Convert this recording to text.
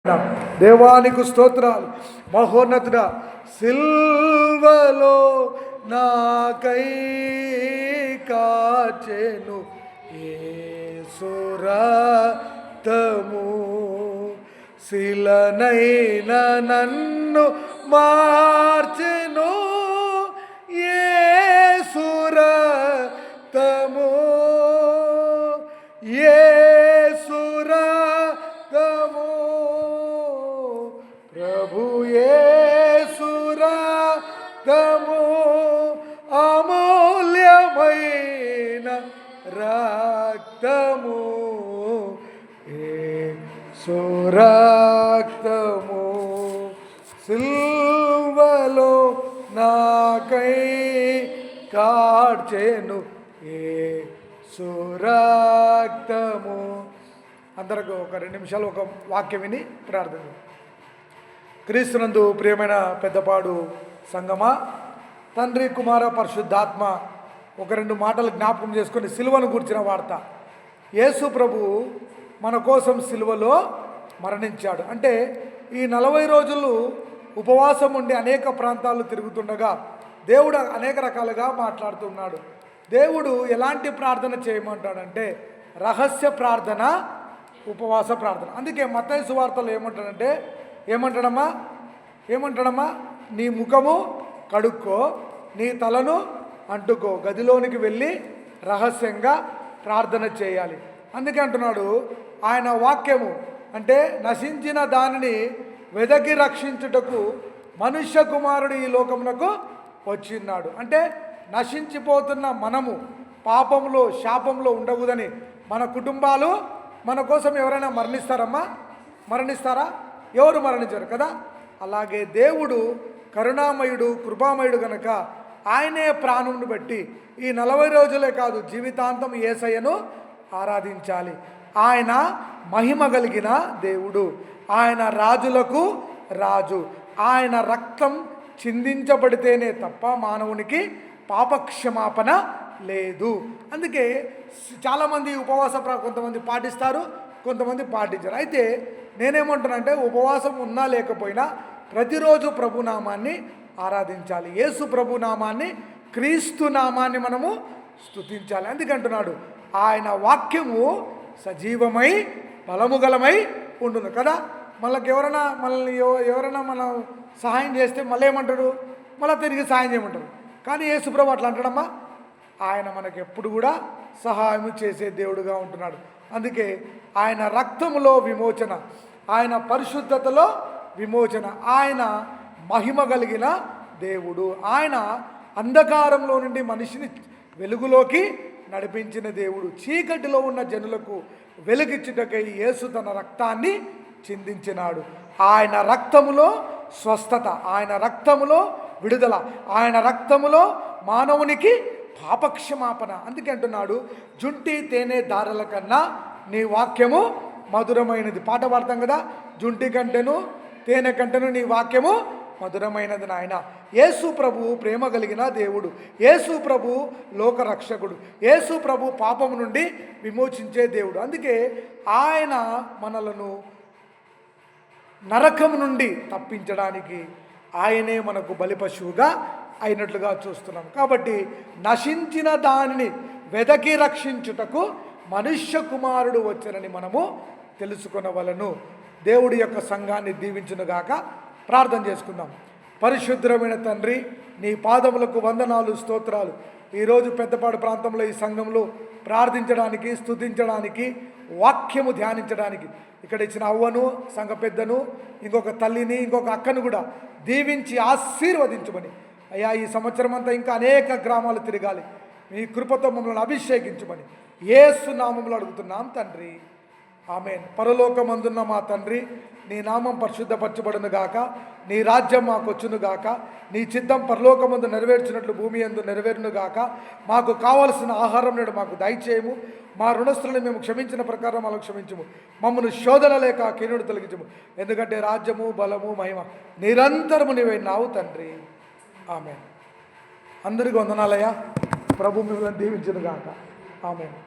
దేవానికి స్తోత్రాలు. మహోన్నతుడా, సిల్వలో నాకై కాచెను యేసు రక్తము, శిలనైన నన్ను మార్చెను యేసు రక్తము, యేసు రక్తము, ప్రభు యేసు రక్తము, అమూల్యమైన రక్తము, యేసు రక్తము, సిల్వలో నాకై కార్చెను యేసు రక్తము. అందరికి ఒక 2 నిమిషాలు ఒక వాక్యం విని ప్రార్థన. క్రీస్తునందు ప్రియమైన పెద్దపాడు సంగమా, తండ్రి కుమార పరిశుద్ధాత్మ ఒక 2 మాటలు జ్ఞాపకం చేసుకొని సిలువను గూర్చిన వార్త. యేసు ప్రభు మన కోసం సిలువలో మరణించాడు. అంటే ఈ 40 రోజులు ఉపవాసం ఉండి అనేక ప్రాంతాలు తిరుగుతుండగా దేవుడు అనేక రకాలుగా మాట్లాడుతున్నాడు. దేవుడు ఎలాంటి ప్రార్థన చేయమంటాడంటే రహస్య ప్రార్థన, ఉపవాస ప్రార్థన. అందుకే మత్తయి సువార్తలో ఏమంటాడమ్మా, నీ ముఖము కడుక్కో, నీ తలను అంటుకో, గదిలోనికి వెళ్ళి రహస్యంగా ప్రార్థన చేయాలి. అందుకే అంటున్నాడు ఆయన వాక్యము అంటే నశించిన దానిని వెదకి రక్షించుటకు మనుష్య కుమారుడు ఈ లోకమునకు వచ్చిన్నాడు. అంటే నశించిపోతున్న మనము పాపంలో శాపంలో ఉండకూడదని, మన కుటుంబాలు మన కోసం ఎవరైనా మరణిస్తారా? ఎవరు మరణించారు కదా. అలాగే దేవుడు కరుణామయుడు, కృపామయుడు గనక ఆయనే ప్రాణమును బట్టి ఈ 40 రోజులే కాదు జీవితాంతం యేసయ్యను ఆరాధించాలి. ఆయన మహిమ కలిగిన దేవుడు, ఆయన రాజులకు రాజు, ఆయన రక్తం చిందించబడితేనే తప్ప మానవునికి పాపక్షమాపణ లేదు. అందుకే చాలామంది ఉపవాస కొంతమంది పాటిస్తారు, కొంతమంది పాటించారు. అయితే నేనేమంటానంటే ఉపవాసం ఉన్నా లేకపోయినా ప్రతిరోజు ప్రభునామాన్ని ఆరాధించాలి. యేసు ప్రభునామాన్ని, క్రీస్తు నామాన్ని మనము స్తుతించాలి. అందుకంటున్నాడు ఆయన వాక్యము సజీవమై బలముగలమై ఉండును కదా. ఎవరైనా మనం సహాయం చేస్తే మళ్ళీ ఏమంటాడు, మళ్ళీ తిరిగి సహాయం చేయమంటారు. కానీ యేసు ప్రభు అట్లా అంటాడమ్మా, ఆయన మనకు ఎప్పుడు కూడా సహాయం చేసే దేవుడుగా ఉంటున్నాడు. అందుకే ఆయన రక్తములో విమోచన, ఆయన పరిశుద్ధతలో విమోచన, ఆయన మహిమ కలిగిన దేవుడు, ఆయన అంధకారంలో నుండి మనిషిని వెలుగులోకి నడిపించిన దేవుడు, చీకటిలో ఉన్న జనులకు వెలుగిచ్చుటకై యేసు తన రక్తాన్ని చిందించినాడు. ఆయన రక్తములో స్వస్థత, ఆయన రక్తములో విడుదల, ఆయన రక్తములో మానవునికి పాపక్షమాపణ. అందుకే అంటున్నాడు జుంటి తేనె దారల కన్నా నీ వాక్యము మధురమైనది. పాట పాడతాం కదా, జుంటి కంటెను తేనె కంటెను నీ వాక్యము మధురమైనది. నాయన యేసు ప్రభు ప్రేమ కలిగిన దేవుడు, యేసు ప్రభు లోకరక్షకుడు, యేసు ప్రభు పాపము నుండి విమోచించే దేవుడు. అందుకే ఆయన మనలను నరకం నుండి తప్పించడానికి ఆయనే మనకు బలిపశువుగా అయినట్లుగా చూస్తున్నాం. కాబట్టి నశించిన దానిని వెదకి రక్షించుటకు మనుష్య కుమారుడు వచ్చారని మనము తెలుసుకొనవలను. దేవుడి యొక్క సంఘాన్ని దీవించునుగాక. ప్రార్థన చేసుకుందాం. పరిశుద్ధమైన తండ్రి, నీ పాదములకు వందనాలు, స్తోత్రాలు. ఈరోజు పెద్దపాడు ప్రాంతంలో ఈ సంఘంలో ప్రార్థించడానికి, స్తుతించడానికి, వాక్యము ధ్యానించడానికి ఇక్కడ ఇచ్చిన అవ్వను, సంఘ పెద్దను, ఇంకొక తల్లిని, ఇంకొక అక్కను కూడా దీవించి ఆశీర్వదించమని అయ్యా, ఈ సంవత్సరం అంతా ఇంకా అనేక గ్రామాలు తిరగాలి. మీ కృపతో మమ్మల్ని అభిషేకించమని యేసు నామములో అడుగుతున్నాం తండ్రి, ఆమేన్. పరలోకమందున్న మా తండ్రి, నీ నామం పరిశుద్ధపరచబడును గాక, నీ రాజ్యం మాకు వచ్చును గాక, నీ చిత్తం పరలోకమందు నెరవేర్చినట్లు భూమి యందు నెరవేరును గాక. మాకు కావలసిన ఆహారం నేడు మాకు దయచేయము, మా రుణస్థులను మేము క్షమించిన ప్రకారం మాకు క్షమించము, మమ్మల్ని శోధన లేక కీనుడు తొలగించము, ఎందుకంటే రాజ్యము బలము మహిమ నిరంతరము నీవైనావు తండ్రి, ఆమేన్. అందరికీ వందనాలయ్యా. ప్రభు మిమ్మల్ని దీవించును గాక. ఆమేన్.